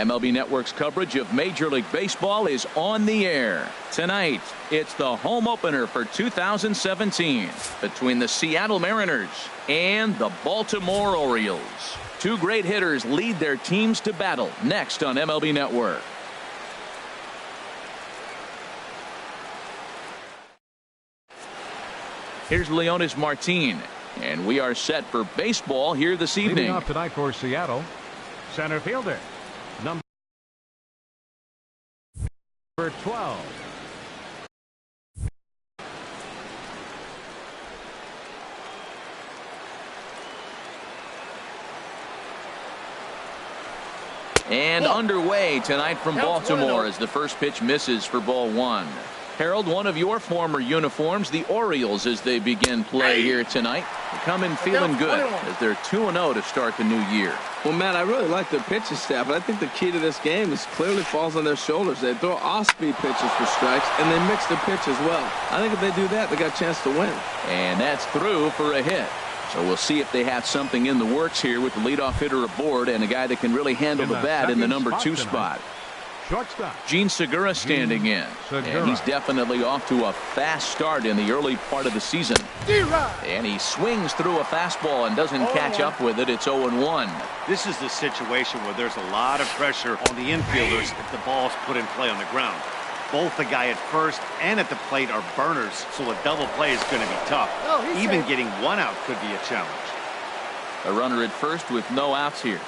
MLB Network's coverage of Major League Baseball is on the air. Tonight, it's the home opener for 2017 between the Seattle Mariners and the Baltimore Orioles. Two great hitters lead their teams to battle next on MLB Network. Here's Leonis Martin, and we are set for baseball here this evening. Leading off tonight for Seattle, center fielder, number 12. And underway tonight from Baltimore as the first pitch misses for ball one. Harold, one of your former uniforms, the Orioles, as they begin play here tonight, come in feeling good as they're 2-0 to start the new year. Well, Matt, I really like their pitching staff, but I think the key to this game is clearly falls on their shoulders. They throw off-speed pitches for strikes, and they mix their pitch as well. I think if they do that, they got a chance to win. And that's through for a hit. So we'll see if they have something in the works here with the leadoff hitter aboard and a guy that can really handle the bat in the number 2 spot. Shortstop Gene Segura standing in, and he's definitely off to a fast start in the early part of the season. And he swings through a fastball and doesn't catch up with it. It's 0-1. This is the situation where there's a lot of pressure on the infielders if the ball's put in play on the ground. Both the guy at first and at the plate are burners, so a double play is going to be tough. Even getting one out could be a challenge. A runner at first with no outs here.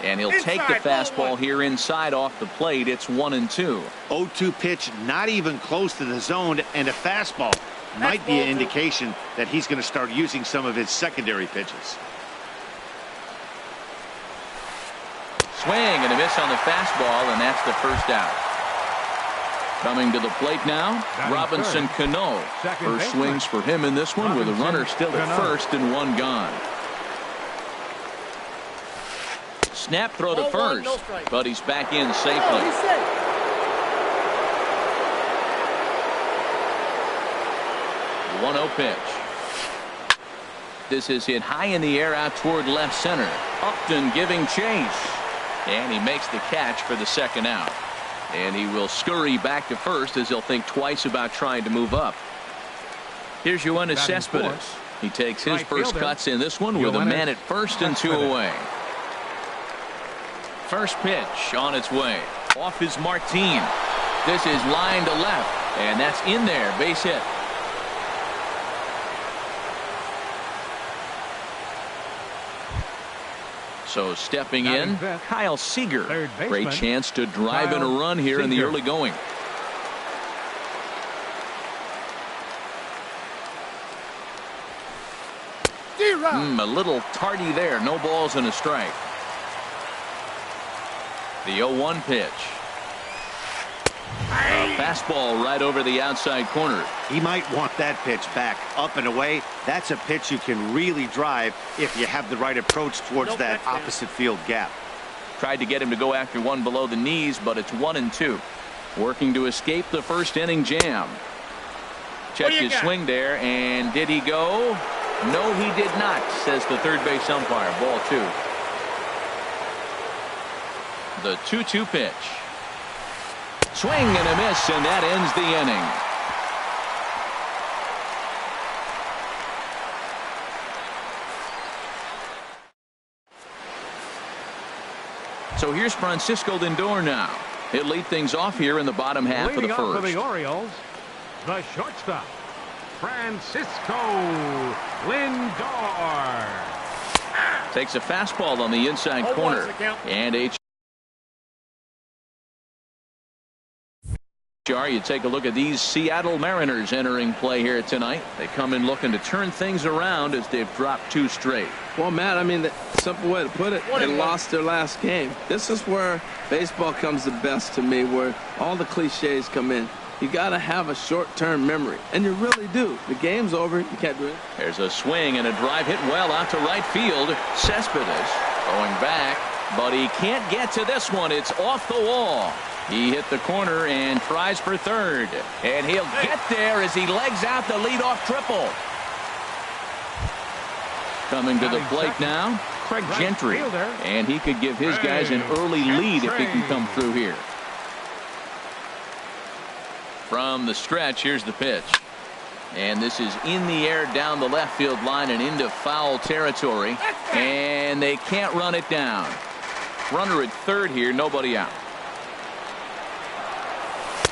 And he'll take the fastball here inside off the plate. It's 1-2. 0-2 pitch, not even close to the zone, and a fastball might be an indication that he's going to start using some of his secondary pitches. Swing and a miss on the fastball, and that's the first out. Coming to the plate now, Robinson Cano. First swings for him in this one with a runner still at first and one gone. Snap throw to first, but he's back in safely. 1-0 pitch. This is hit high in the air out toward left center. Upton giving chase. And he makes the catch for the second out. And he will scurry back to first as he'll think twice about trying to move up. Here's Yoenis Cespedes. He takes his first cuts in this one with a man at first and 2 away. First pitch on its way. Off is Martin. This is line to left. And that's in there. Base hit. So stepping in, Kyle Seager. Great chance to drive in a run here in the early going. A little tardy there. No balls and a strike. The 0-1 pitch. A fastball right over the outside corner. He might want that pitch back up and away. That's a pitch you can really drive if you have the right approach towards that opposite field gap. Tried to get him to go after one below the knees, but it's 1-2. Working to escape the first inning jam. Check his swing there, and did he go? No, he did not, says the third base umpire. Ball 2. The 2-2 pitch. Swing and a miss, and that ends the inning. So here's Francisco Lindor now. He'll lead things off here in the bottom half of the first. For the Orioles, the shortstop, Francisco Lindor. Takes a fastball on the inside corner. And you take a look at these Seattle Mariners entering play here tonight. They come in looking to turn things around as they've dropped 2 straight. Well, Matt, I mean, the simple way to put it, they lost their last game. This is where baseball comes the best to me, where all the cliches come in. You got to have a short-term memory, and you really do. The game's over. You can't do it. There's a swing and a drive hit well out to right field. Cespedes going back, but he can't get to this one. It's off the wall. He hit the corner and tries for third. And he'll get there as he legs out the leadoff triple. Coming to the plate now, Craig Gentry, and he could give his guys an early lead if he can come through here. From the stretch, here's the pitch. And this is in the air down the left field line and into foul territory. And they can't run it down. Runner at third here, nobody out.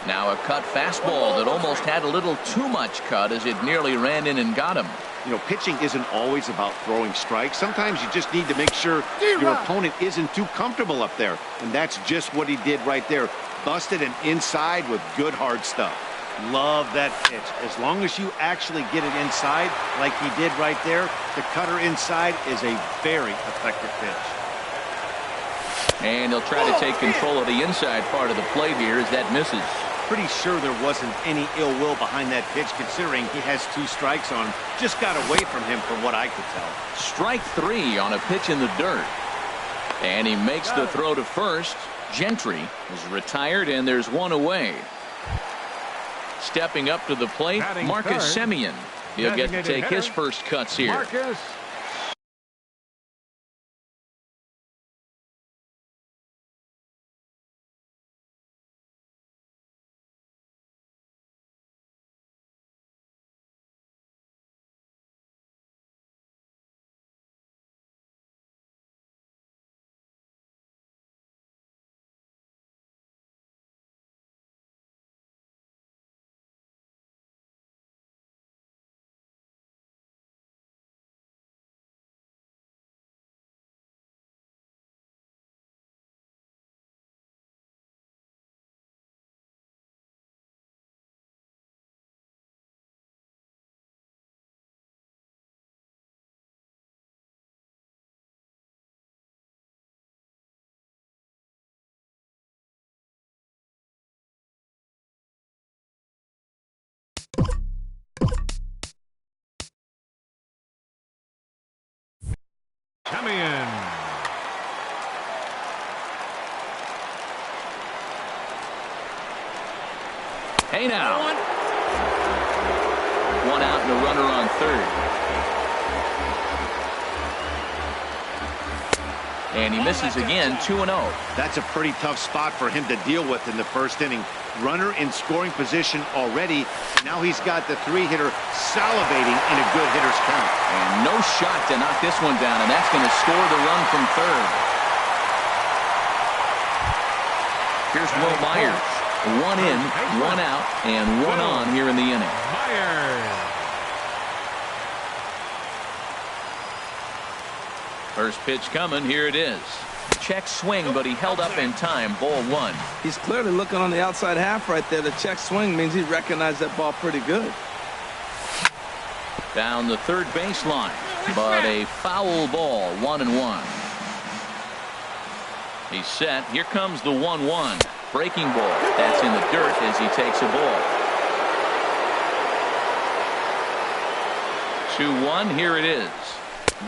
Now a cut fastball that almost had a little too much cut as it nearly ran in and got him. You know, pitching isn't always about throwing strikes. Sometimes you just need to make sure your opponent isn't too comfortable up there. And that's just what he did right there. Busted an inside with good hard stuff. Love that pitch. As long as you actually get it inside like he did right there, the cutter inside is a very effective pitch. And he'll try to take control of the inside part of the plate here as that misses. Pretty sure there wasn't any ill will behind that pitch considering he has 2 strikes on him. Just got away from him from what I could tell. Strike 3 on a pitch in the dirt. And he makes the throw to first. Gentry is retired and there's one away. Stepping up to the plate, Marcus Semien. He'll get to take his first cuts here. Marcus. Semien. Hey now. One out and a runner on third. And he misses again, 2-0. That's a pretty tough spot for him to deal with in the first inning. Runner in scoring position already. Now he's got the 3-hitter salivating in a good hitter's count. And no shot to knock this one down, and that's going to score the run from third. Here's Will Myers. 1 in, 1 out, and 1 on here in the inning. Myers. First pitch coming. Here it is. Check swing, but he held up in time. Ball 1. He's clearly looking on the outside half right there. The check swing means he recognized that ball pretty good. Down the third baseline, but a foul ball. 1-1. He's set. Here comes the 1-1. Breaking ball. That's in the dirt as he takes a ball. 2-1. Here it is.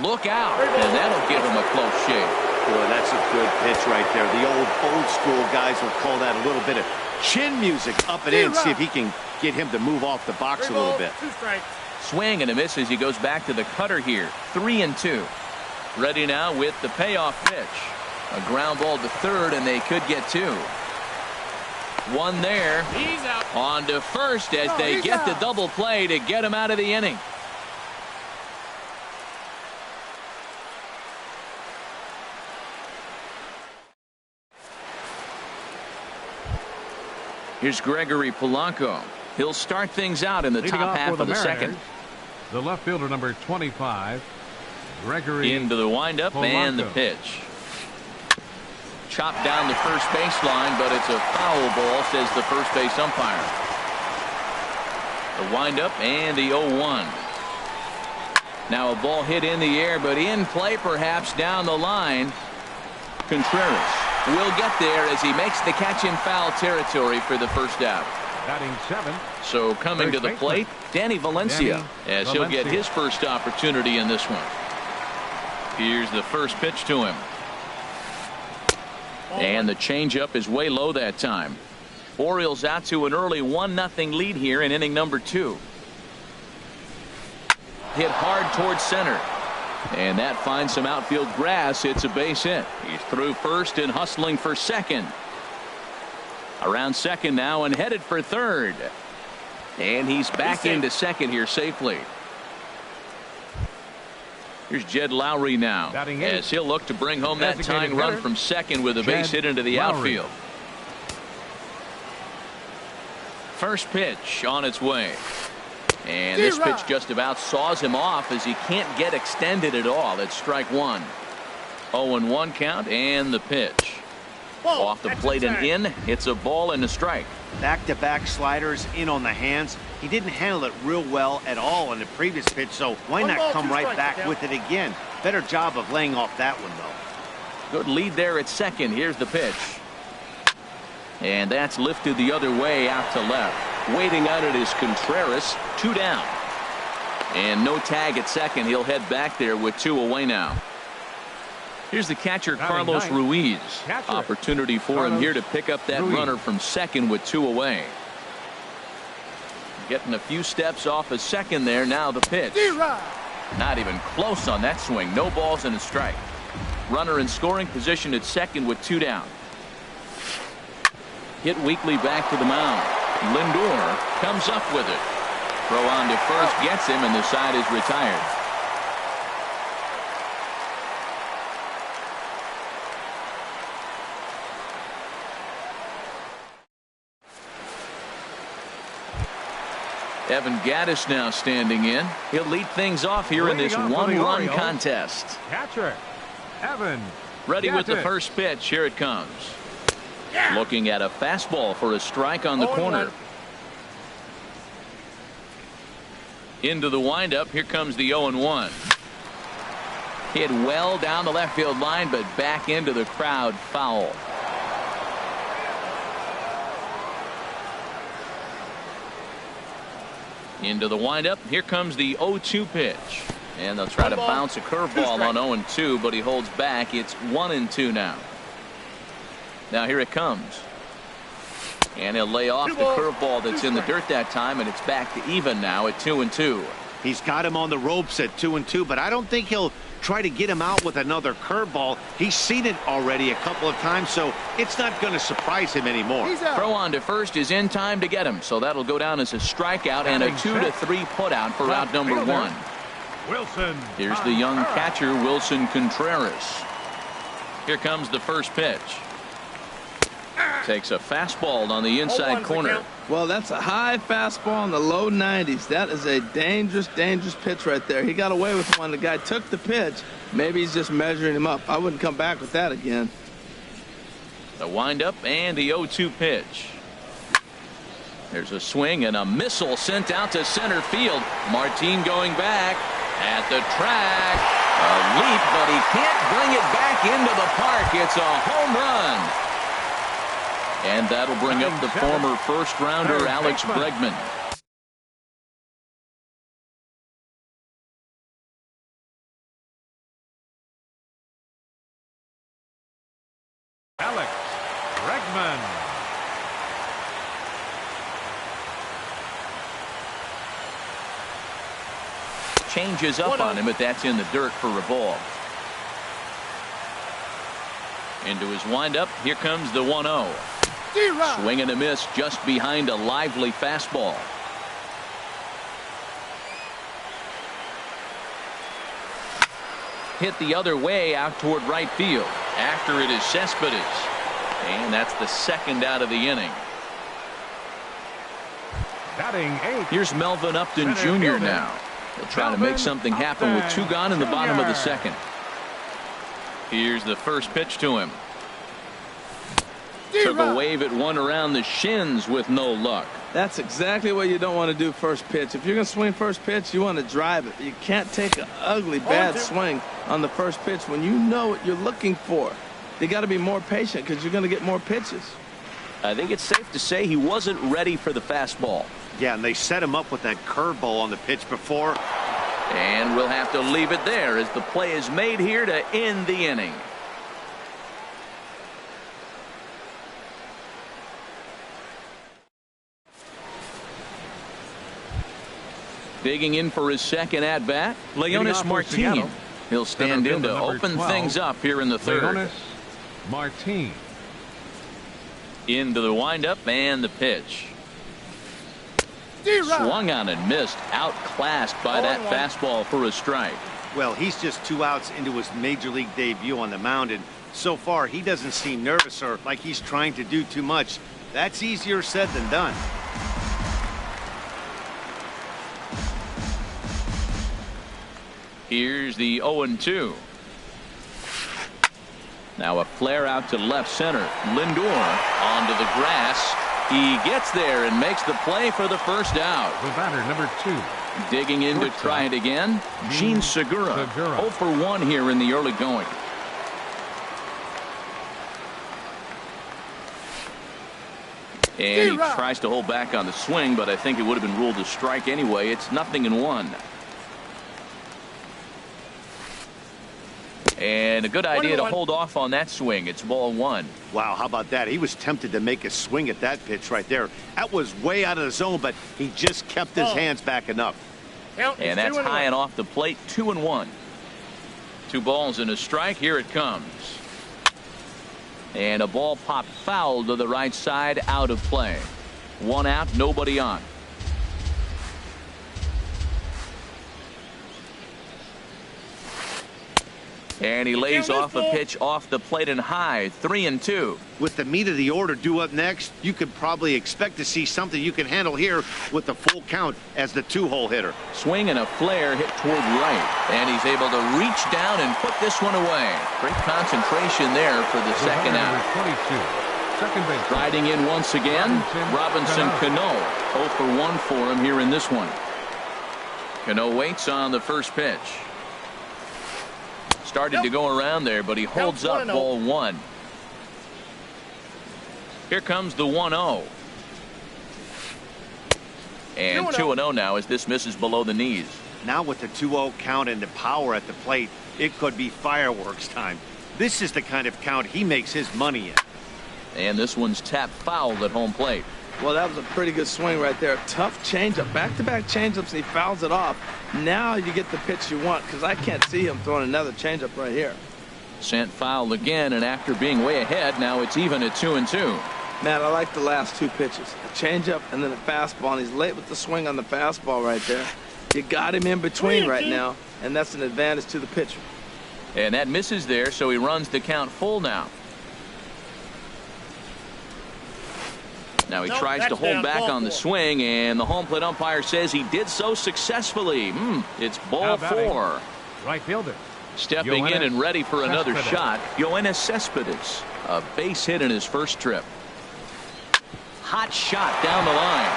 Look out, and that'll give him a close shave. Boy, that's a good pitch right there. The old school guys will call that a little bit of chin music up and in. See if he can get him to move off the box a little bit. Swing and a miss as he goes back to the cutter here. 3-2. Ready now with the payoff pitch. A ground ball to third, and they could get 2. One there. He's out. On to first as they get the double play to get him out of the inning. Here's Gregory Polanco. He'll start things out in the Leading top half of the second. The left fielder, number 25, Gregory. Into the windup Polanco. and the pitch. Chopped down the first baseline, but it's a foul ball, says the first base umpire. The windup and the 0-1. Now a ball hit in the air, but in play perhaps down the line. Contreras will get there as he makes the catch in foul territory for the first out. Batting 7. So coming to the plate, Danny Valencia, as he'll get his first opportunity in this one. Here's the first pitch to him. And the changeup is way low that time. Orioles out to an early 1-0 lead here in inning number 2. Hit hard towards center. And that finds some outfield grass. It's a base hit. He's through first and hustling for second. Around second now and headed for third. And he's back into second here safely. Here's Jed Lowry now as he'll look to bring home that tying run from second with a base hit into the outfield. First pitch on its way. And this pitch just about saws him off as he can't get extended at all. It's strike one. 0-1 count and the pitch. Off the plate and in. It's a ball and a strike. Back-to-back sliders in on the hands. He didn't handle it real well at all in the previous pitch, so why not come right back with it again? Better job of laying off that one, though. Good lead there at second. Here's the pitch. And that's lifted the other way out to left. Waiting on it is Contreras. 2 down. And no tag at second. He'll head back there with 2 away now. Here's the catcher, Carlos Ruiz. Opportunity for him here to pick up that runner from second with 2 away. Getting a few steps off of second there. Now the pitch. Not even close on that swing. No balls and a strike. Runner in scoring position at second with 2 down. Hit weakly back to the mound. Lindor comes up with it. Throw on to first gets him, and the side is retired. Evan Gattis now standing in. He'll lead things off here in this one-run contest. Catcher, Evan. Ready with the first pitch. Here it comes. Looking at a fastball for a strike on the corner. Into the windup. Here comes the 0-1. Hit well down the left field line, but back into the crowd, foul. Into the windup. Here comes the 0-2 pitch. And they'll try to bounce a curveball on 0-2, but he holds back. It's 1-2 now. Now here it comes. And he'll lay off the curveball that's in the dirt that time, and it's back to even now at 2-2. He's got him on the ropes at 2-2, but I don't think he'll try to get him out with another curveball. He's seen it already a couple of times, so it's not going to surprise him anymore. Throw on to first is in time to get him, so that'll go down as a strikeout and a 2-3 putout for out number 1. Wilson. Here's the young catcher, Wilson Contreras. Here comes the first pitch. Takes a fastball on the inside corner. Well, that's a high fastball in the low 90s. That is a dangerous, dangerous pitch right there. He got away with one. The guy took the pitch. Maybe he's just measuring him up. I wouldn't come back with that again. The windup and the 0-2 pitch. There's a swing and a missile sent out to center field. Martin going back at the track. A leap, but he can't bring it back into the park. It's a home run. And that'll bring up the former first-rounder Alex Bregman. Alex Bregman. Changes up on him, but that's in the dirt for a ball. Into his windup. Here comes the 1-0. Swing and a miss just behind a lively fastball. Hit the other way out toward right field. After it is Cespedes. And that's the second out of the inning. Batting 8. Here's Melvin Upton Jr. now. He'll try to make something happen with 2 gone in the bottom of the second. Here's the first pitch to him. Took a wave at one around the shins with no luck. That's exactly what you don't want to do first pitch. If you're going to swing first pitch, you want to drive it. You can't take an ugly, bad swing on the first pitch when you know what you're looking for. You got to be more patient because you're going to get more pitches. I think it's safe to say he wasn't ready for the fastball. Yeah, and they set him up with that curveball on the pitch before. And we'll have to leave it there as the play is made here to end the inning. Digging in for his second at-bat, Leonis Martin. He'll stand in to open 12, things up here in the third. Martin. Into the windup and the pitch. Swung on and missed. Outclassed by that fastball for a strike. Well, he's just 2 outs into his major league debut on the mound, and so far he doesn't seem nervous or like he's trying to do too much. That's easier said than done. Here's the 0-2. Now a flare out to left center. Lindor onto the grass. He gets there and makes the play for the first out. The batter, number 2. Digging in to try it again. Gene Segura. 0 for 1 here in the early going. And he tries to hold back on the swing, but I think it would have been ruled a strike anyway. It's 0-1. And a good idea to hold off on that swing. It's ball 1. Wow, how about that? He was tempted to make a swing at that pitch right there. That was way out of the zone, but he just kept his hands back enough. And that's high and off the plate. 2-1. 2 balls and a strike. Here it comes. And a ball popped foul to the right side, out of play. 1 out, nobody on. And he lays off a pitch off the plate and high. 3-2. With the meat of the order due up next, you could probably expect to see something you can handle here with the full count as the 2-hole hitter. Swing and a flare hit toward right. And he's able to reach down and put this one away. Great concentration there for the second out. 22. Second base. Riding in once again, Robinson Cano. 0 for 1 for him here in this one. Cano waits on the first pitch. Started to go around there, but he holds up ball 1. Here comes the 1-0. And 2-0 now as this misses below the knees. Now with the 2-0 count and the power at the plate, it could be fireworks time. This is the kind of count he makes his money in. And this one's tapped foul at home plate. Well, that was a pretty good swing right there. Tough changeup. Back-to-back changeups, and he fouls it off. Now you get the pitch you want, because I can't see him throwing another changeup right here. Sent foul again, and after being way ahead, now it's even at 2-2. Man, I like the last 2 pitches. A changeup and then a fastball, and he's late with the swing on the fastball right there. You got him in between right now, and that's an advantage to the pitcher. And that misses there, so he runs the count full now. Now he tries to hold back on the swing, and the home plate umpire says he did so successfully. It's ball 4. Right fielder. Stepping in and ready for another shot, Yoenis Cespedes. A base hit in his first trip. Hot shot down the line.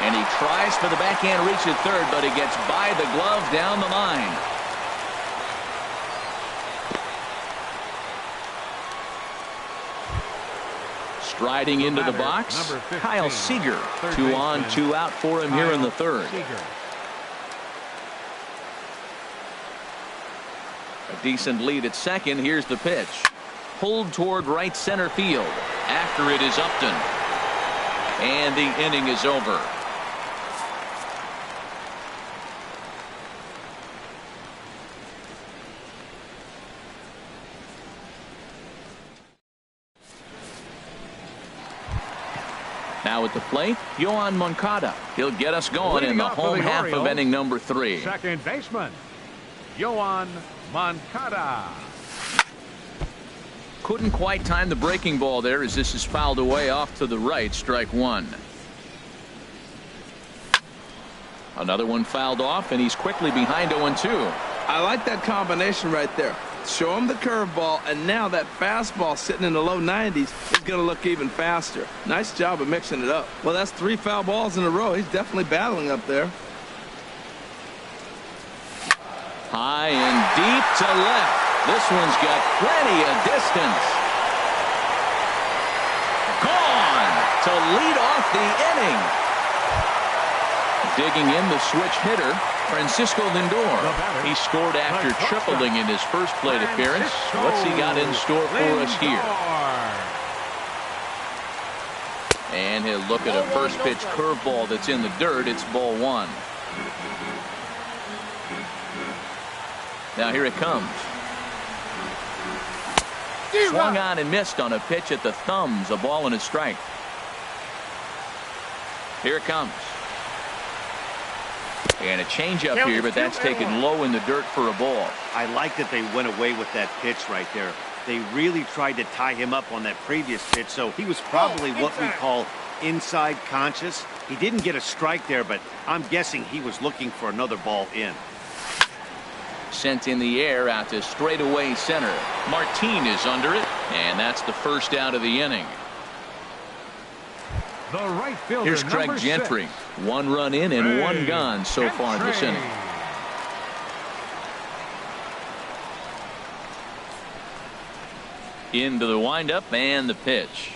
And he tries for the backhand reach at third, but he gets by the glove down the line. Striding into the box, Kyle Seager. 2 on, 2 out for him here in the third. A decent lead at second. Here's the pitch. Pulled toward right center field. After it is Upton. And the inning is over. Now at the plate, Yoan Moncada. He'll get us going in the home half of inning number 3. Second baseman, Yoan Moncada. Couldn't quite time the breaking ball there as this is fouled away off to the right. Strike 1. Another one fouled off, and he's quickly behind 0-2. I like that combination right there. Show him the curveball, and now that fastball sitting in the low 90s is going to look even faster. Nice job of mixing it up. Well, that's 3 foul balls in a row. He's definitely battling up there. High and deep to left. This one's got plenty of distance. Gone to lead off the inning. Digging in the switch hitter, Francisco Lindor. He scored after tripling in his first plate appearance. What's he got in store for us here? And he'll look at a first pitch curveball that's in the dirt. It's ball 1. Now here it comes. Swung on and missed on a pitch at the thumbs. A ball and a strike. Here it comes. And a changeup here, but that's taken low in the dirt for a ball. I like that they went away with that pitch right there. They really tried to tie him up on that previous pitch, so he was probably what we call inside conscious. He didn't get a strike there, but I'm guessing he was looking for another ball in. Sent in the air out to straightaway center. Martin is under it, and that's the first out of the inning. The right fielder, here's Craig Gentry. 1 run in and 1 gone so far this inning. Into the windup and the pitch.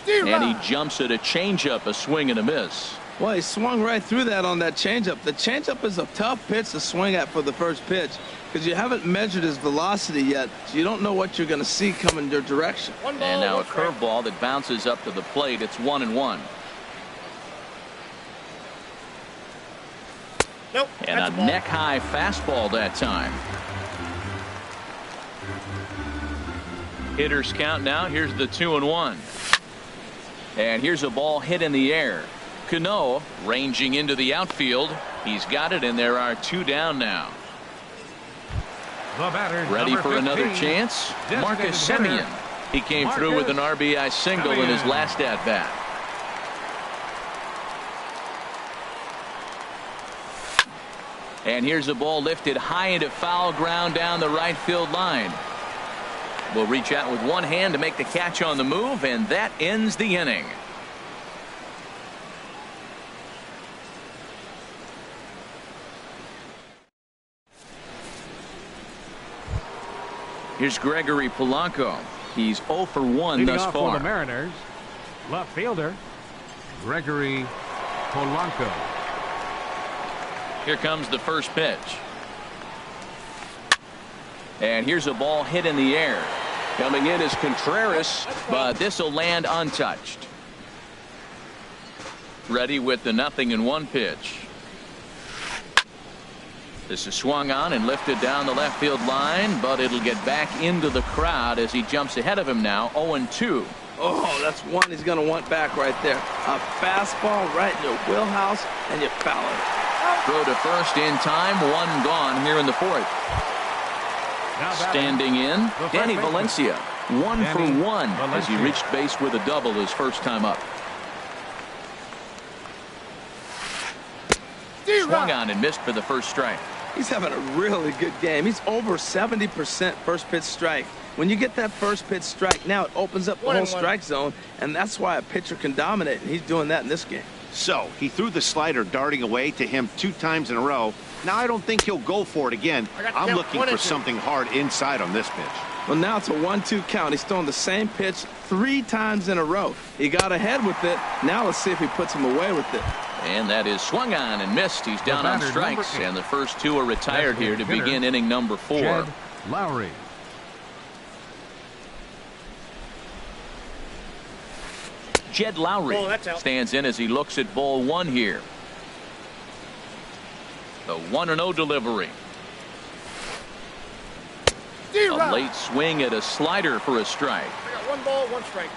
And he jumps at a changeup, a swing and a miss. Well, he swung right through that on that changeup. The changeup is a tough pitch to swing at for the first pitch because you haven't measured his velocity yet, so you don't know what you're going to see coming your direction. And now a curveball that bounces up to the plate. It's 1-1. Nope, and a neck-high fastball that time. Hitters count now. Here's the 2-1. And here's a ball hit in the air. Cano ranging into the outfield. He's got it, and there are 2 down now. The batter, ready for 15, another chance. Marcus Semien. He came through with an RBI single in his last at-bat. And here's a ball lifted high into foul ground down the right field line. Will reach out with one hand to make the catch on the move, and that ends the inning. Here's Gregory Polanco. He's 0 for 1 thus far. For the Mariners, left fielder Gregory Polanco. Here comes the first pitch. And here's a ball hit in the air. Coming in is Contreras, but this will land untouched. Ready with the 0-1 pitch. This is swung on and lifted down the left field line, but it'll get back into the crowd as he jumps ahead of him now. 0-2. Oh, that's one he's going to want back right there. A fastball right in your wheelhouse, and you foul it. Throw to first in time. 1 gone here in the 4th. Standing in, Danny Valencia. 1 for 1 as he reached base with a double his first time up. Swung on and missed for the first strike. He's having a really good game. He's over 70% first pitch strike. When you get that first pitch strike, now it opens up the whole strike zone, and that's why a pitcher can dominate, and he's doing that in this game. So he threw the slider darting away to him 2 times in a row. Now I don't think he'll go for it again. I'm looking for something hard inside on this pitch. Well, now it's a 1-2 count. He's throwing the same pitch 3 times in a row. He got ahead with it. Now let's see if he puts him away with it. And that is swung on and missed. He's down on strikes, and the first 2 are retired here to begin inning number 4. Jed Lowry. Jed Lowry stands in as he looks at ball 1 here. The 1-0 delivery. A late swing at a slider for a strike. I got 1 ball, 1 strike.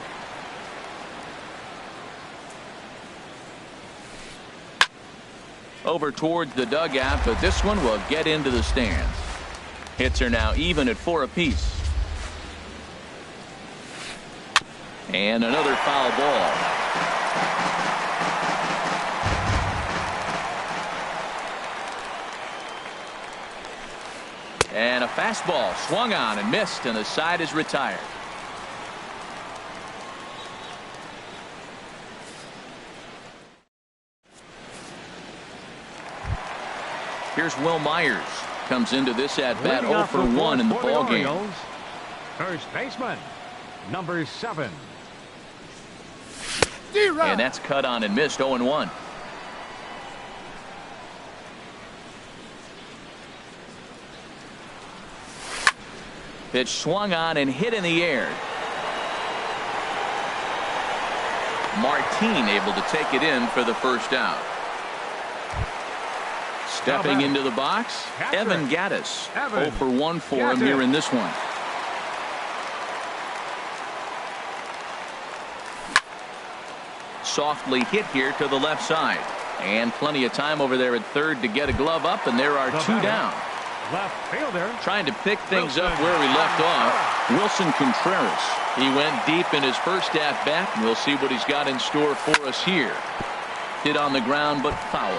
Over towards the dugout, but this one will get into the stands. Hits are now even at 4 apiece. And another foul ball. And a fastball swung on and missed, and the side is retired. Here's Will Myers. Comes into this at-bat 0 for 1 in the ballgame. First baseman, number 7. And that's cut on and missed. 0-1. Pitch swung on and hit in the air. Martin able to take it in for the first out. Stepping into the box, Evan Gaddis. 0 for 1 for him here in this one. Softly hit here to the left side. And plenty of time over there at third to get a glove up, and there are two down. Left fielder. Trying to pick things up where he left off. Wilson Contreras. He went deep in his first at bat. We'll see what he's got in store for us here. Hit on the ground, but foul.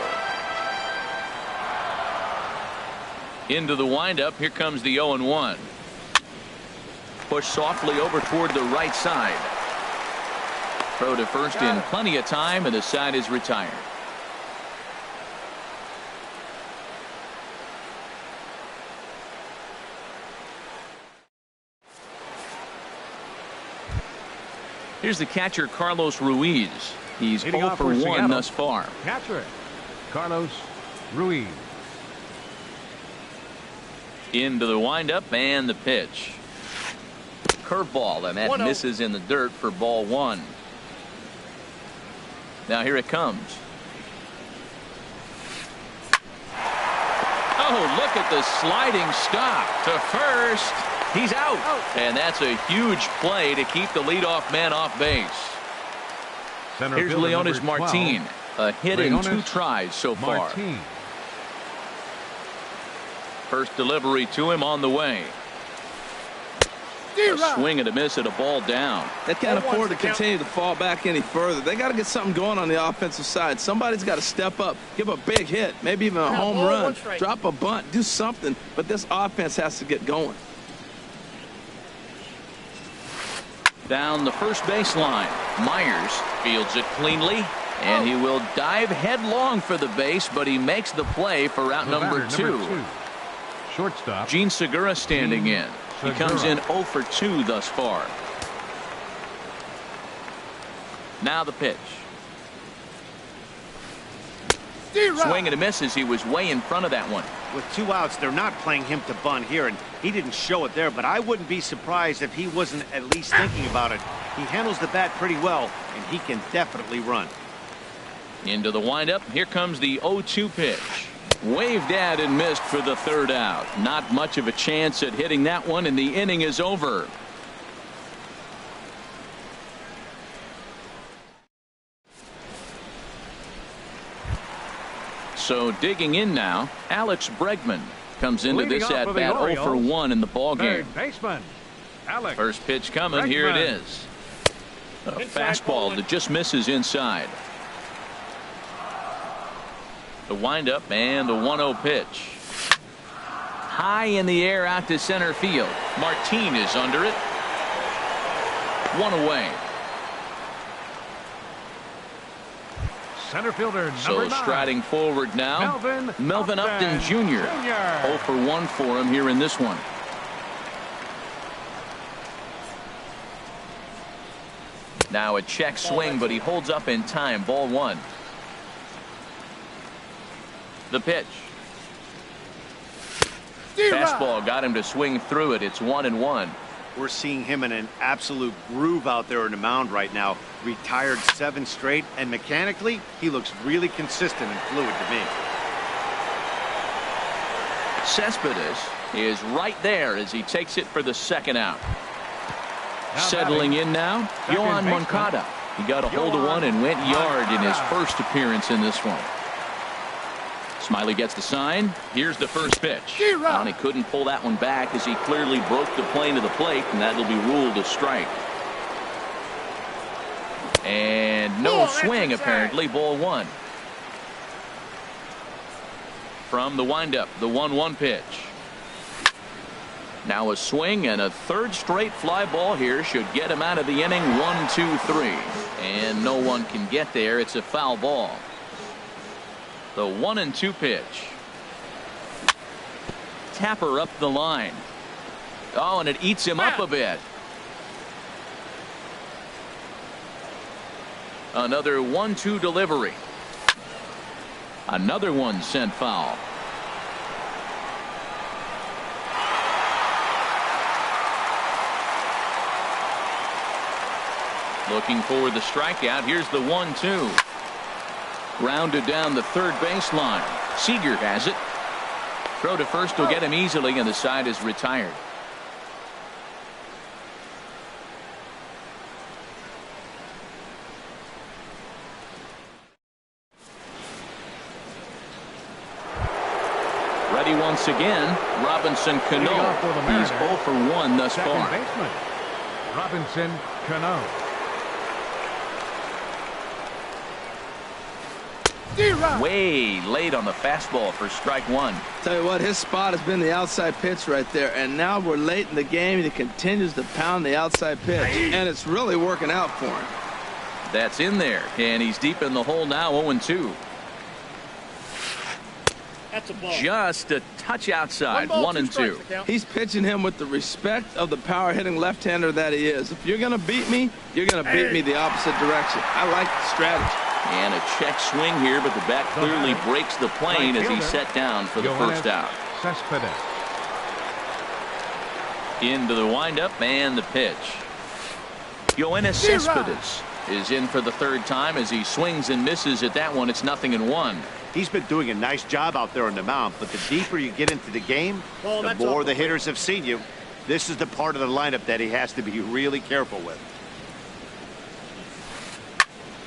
Into the windup. Here comes the 0-1. Push softly over toward the right side. Throw to first in plenty of time, and the side is retired. Here's the catcher, Carlos Ruiz. He's 0 for 1 thus far. Catcher, Carlos Ruiz. Into the windup and the pitch. Curveball, and that misses in the dirt for ball 1. Now here it comes. Oh, look at the sliding stop to first. He's out. And that's a huge play to keep the leadoff man off base. Here's Leonis Martin. A hit in 2 tries so far. First delivery to him on the way. A swing and a miss at a ball down. They can't afford to continue to fall back any further. They got to get something going on the offensive side. Somebody's got to step up, give a big hit, maybe even a home run, drop a bunt, do something. But this offense has to get going. Down the first baseline. Myers fields it cleanly, and he will dive headlong for the base, but he makes the play for route number 2. Shortstop. Gene Segura standing in. He comes in 0 for 2 thus far. Now the pitch. Swing and a miss as he was way in front of that one. With 2 outs, they're not playing him to bunt here, and he didn't show it there, but I wouldn't be surprised if he wasn't at least thinking about it. He handles the bat pretty well, and he can definitely run. Into the windup. Here comes the 0-2 pitch. Waved at and missed for the 3rd out. Not much of a chance at hitting that one, and the inning is over. So digging in now, Alex Bregman comes into this at bat 0 for 1 in the ball game. Baseman, Alex First pitch coming. Bregman. Here it is. A fastball that just misses inside. The windup and the 1-0 pitch. High in the air out to center field. Martin is under it. 1 away. Center fielder number So 9. striding forward now, Melvin Upton Jr. 0 for 1 for him here in this one. Now a check swing, but he holds up in time. Ball 1. The pitch. Fastball got him to swing through it. It's 1-1. We're seeing him in an absolute groove out there in the mound right now. Retired 7 straight, and mechanically, he looks really consistent and fluid to me. Cespedes is right there as he takes it for the 2nd out. Settling in now, Yohan Moncada. He got a hold of one and went yard in his first appearance in this one. Smiley gets the sign. Here's the first pitch. And he couldn't pull that one back as he clearly broke the plane to the plate, and that'll be ruled a strike. And no swing, apparently. Ball 1. From the windup, the 1-1 pitch. Now a swing and a 3rd straight fly ball here should get him out of the inning. 1, 2, 3. And no one can get there. It's a foul ball. The 1-2 pitch. Tapper up the line. Oh, and it eats him up a bit. Another 1-2 delivery. Another one sent foul. Looking for the strikeout. Here's the 1-2. Grounded down the 3rd baseline. Seager has it. Throw to first will get him easily, and the side is retired. Ready once again, Robinson Cano. He's 0 for 1 thus far. Baseman, Robinson Cano. Way late on the fastball for strike one. Tell you what, his spot has been the outside pitch right there, and now we're late in the game and he continues to pound the outside pitch, and it's really working out for him. That's in there, and he's deep in the hole now. 0-2. That's a ball. Just a touch outside. 1-2. He's pitching him with the respect of the power hitting left-hander that he is. If you're going to beat me, you're going to beat me the opposite direction. I like the strategy. And a check swing here, but the bat clearly breaks the plane as he's set down for the first out. Into the windup and the pitch. Yoenis Cespedes is in for the third time as he swings and misses at that one. It's 0-1. He's been doing a nice job out there on the mound, but the deeper you get into the game, the more the hitters have seen you. This is the part of the lineup that he has to be really careful with.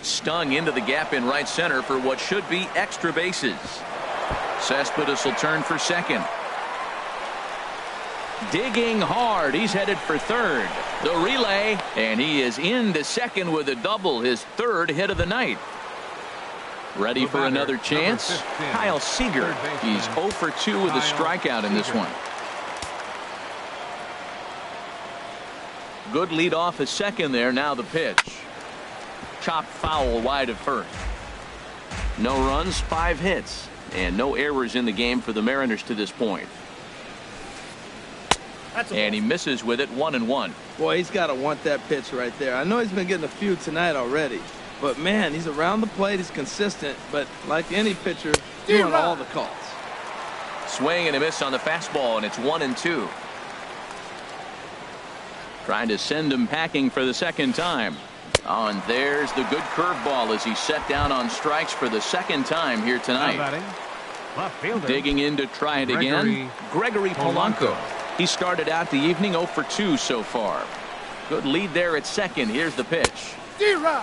Stung into the gap in right center for what should be extra bases. Cespedes will turn for second. Digging hard. He's headed for third. The relay, and he is into second with a double, his third hit of the night. Ready for another chance? Kyle Seager. He's 0 for 2 with a strikeout in this one. Good lead off at second there. Now the pitch. Chopped foul wide of first. No runs, 5 hits, and no errors in the game for the Mariners to this point. And he misses with it. 1-1. Boy, he's got to want that pitch right there. I know he's been getting a few tonight already, but man, he's around the plate. He's consistent, but like any pitcher, doing all the calls. Swing and a miss on the fastball, and it's 1-2. Trying to send him packing for the second time. Oh, and there's the good curveball as he's set down on strikes for the second time here tonight. Digging in to try it again. Gregory Polanco. He started out the evening 0 for 2 so far. Good lead there at second. Here's the pitch.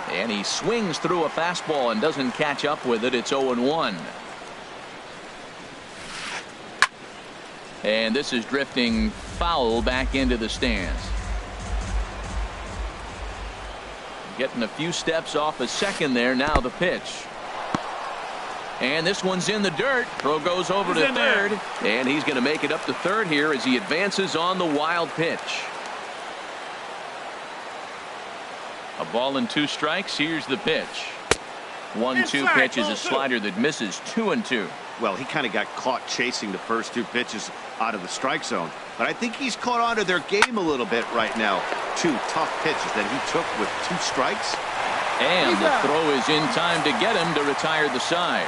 And he swings through a fastball and doesn't catch up with it. It's 0-1. And this is drifting foul back into the stands. Getting a few steps off a second there. Now the pitch. And this one's in the dirt. Throw goes over to third. And he's going to make it up to third here as he advances on the wild pitch. A ball and 2 strikes. Here's the pitch. 1-2 pitch is a slider that misses. 2-2. Well, he kind of got caught chasing the first 2 pitches out of the strike zone. But I think he's caught on to their game a little bit right now. 2 tough pitches that he took with 2 strikes. And the throw is in time to get him to retire the side.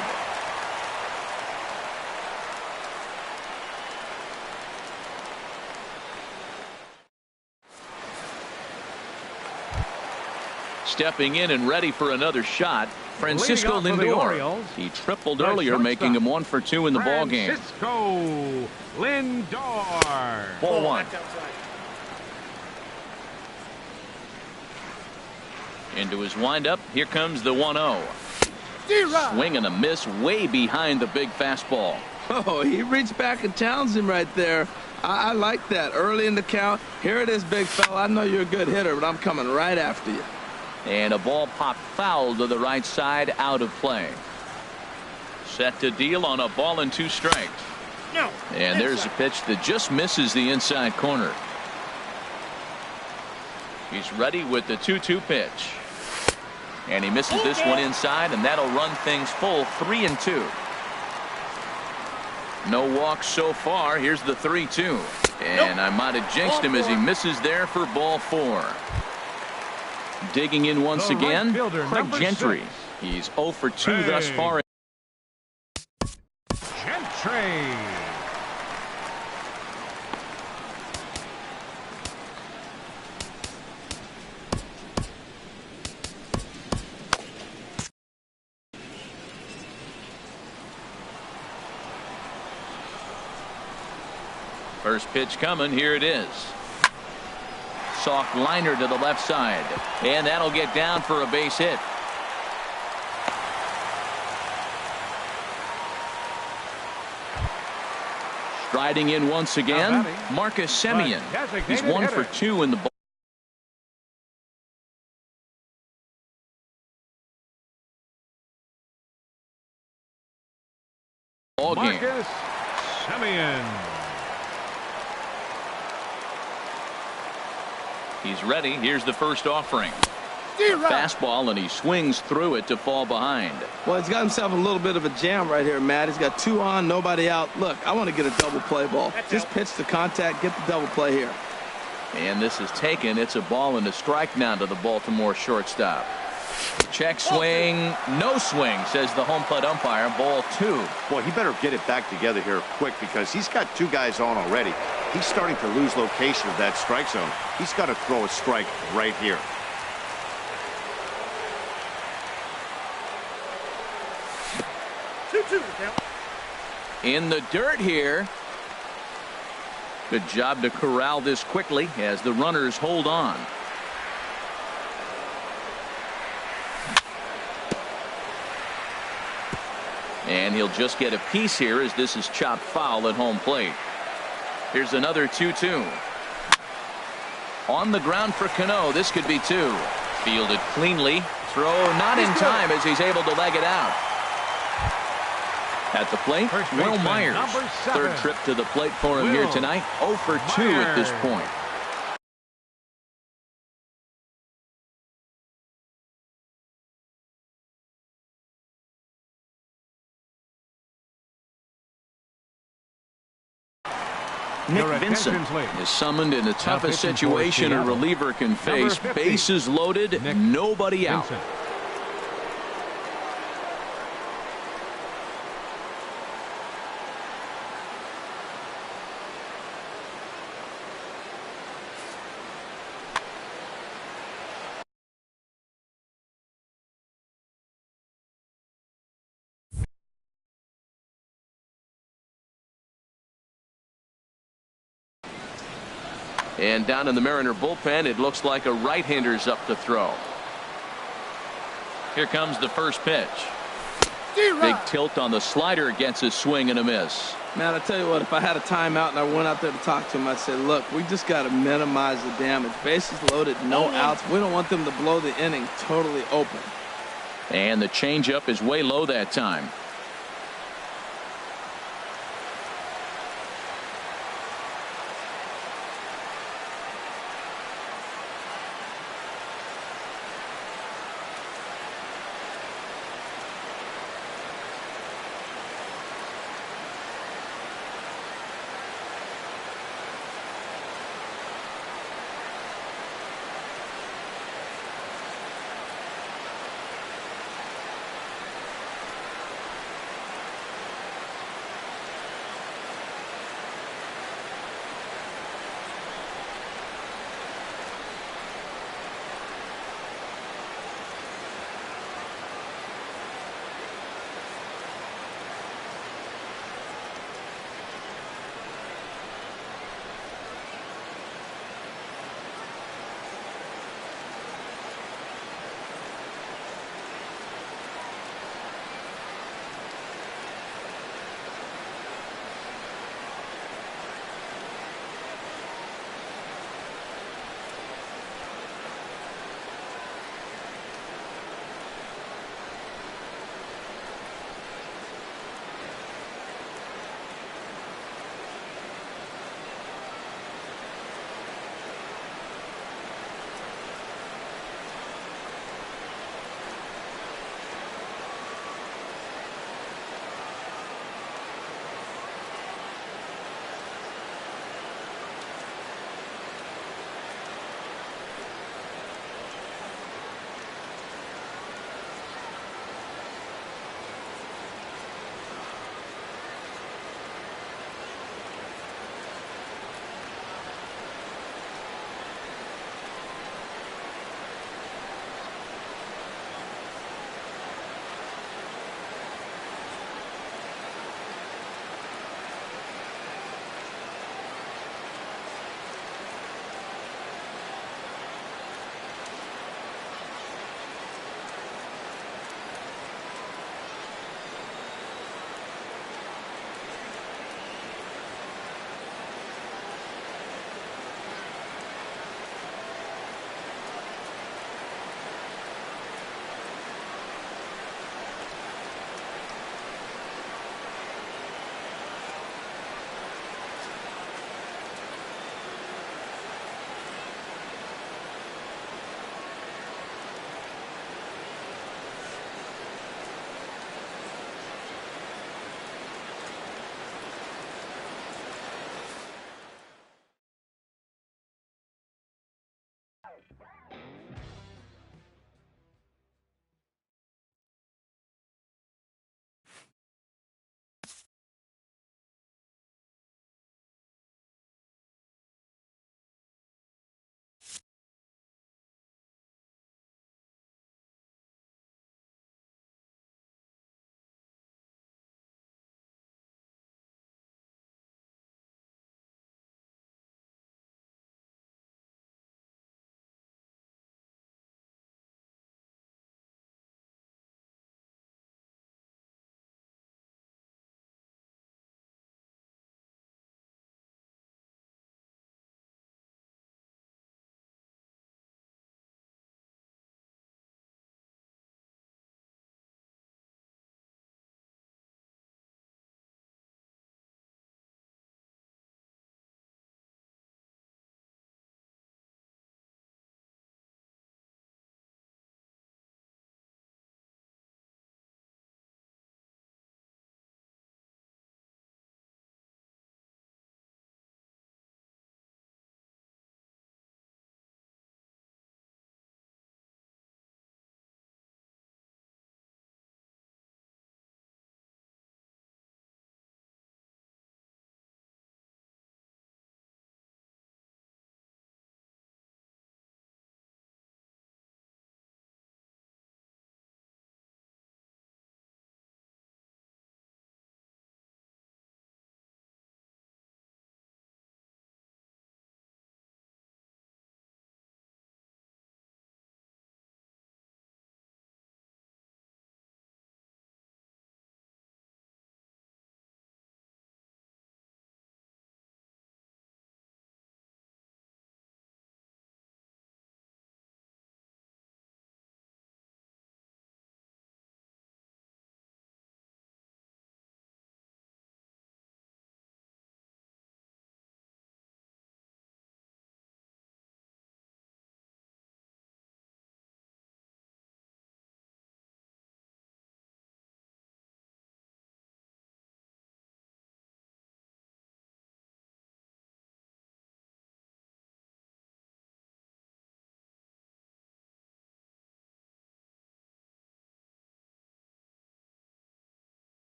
Stepping in and ready for another shot, Francisco Lindor. He tripled earlier, making him 1 for 2 in the ballgame. Francisco Lindor. 4-1. Into his windup. Here comes the 1-0. Swing and a miss way behind the big fastball. Oh, he reached back and challenged him right there. I like that. Early in the count. Here it is, big fella. I know you're a good hitter, but I'm coming right after you. And a ball popped foul to the right side, out of play. Set to deal on a ball and 2 strikes. No. And there's a pitch that just misses the inside corner. He's ready with the 2-2 pitch. And he misses this one inside, and that'll run things full. 3-2. No walks so far. Here's the 3-2. And I might have jinxed him as he misses there for ball 4. Digging in once again, Craig Gentry. He's 0 for 2 thus far. Gentry. First pitch coming. Here it is. Soft liner to the left side, and that'll get down for a base hit. Striding in once again, Marcus Semien. He's 1 for 2 in the ball game. Marcus Semien. He's ready. Here's the first offering. Fastball, and he swings through it to fall behind. Well, he's got himself a little bit of a jam right here, Matt. He's got 2 on, nobody out. Look, I want to get a double play ball. Just pitch the contact, get the double play here. And this is taken. It's a ball and a strike now to the Baltimore shortstop. Check swing, no swing, says the home plate umpire. Ball 2. Boy, he better get it back together here quick because he's got 2 guys on already. He's starting to lose location of that strike zone. He's got to throw a strike right here. In the dirt here. Good job to corral this quickly as the runners hold on. And he'll just get a piece here as this is chopped foul at home plate. Here's another 2-2. On the ground for Cano. This could be 2. Fielded cleanly. Throw not in time as he's able to leg it out. At the plate, Will Myers. 3rd trip to the plate for him here tonight. 0 for 2 at this point. Nick Vincent is summoned in the toughest situation a reliever can face. Bases loaded, nobody out. And down in the Mariner bullpen, it looks like a right-hander's up to throw. Here comes the first pitch. Big tilt on the slider against his swing and a miss. Man, I tell you what, if I had a timeout and I went out there to talk to him, I'd say, look, we just got to minimize the damage. Bases loaded, no outs. We don't want them to blow the inning totally open. And the changeup is way low that time.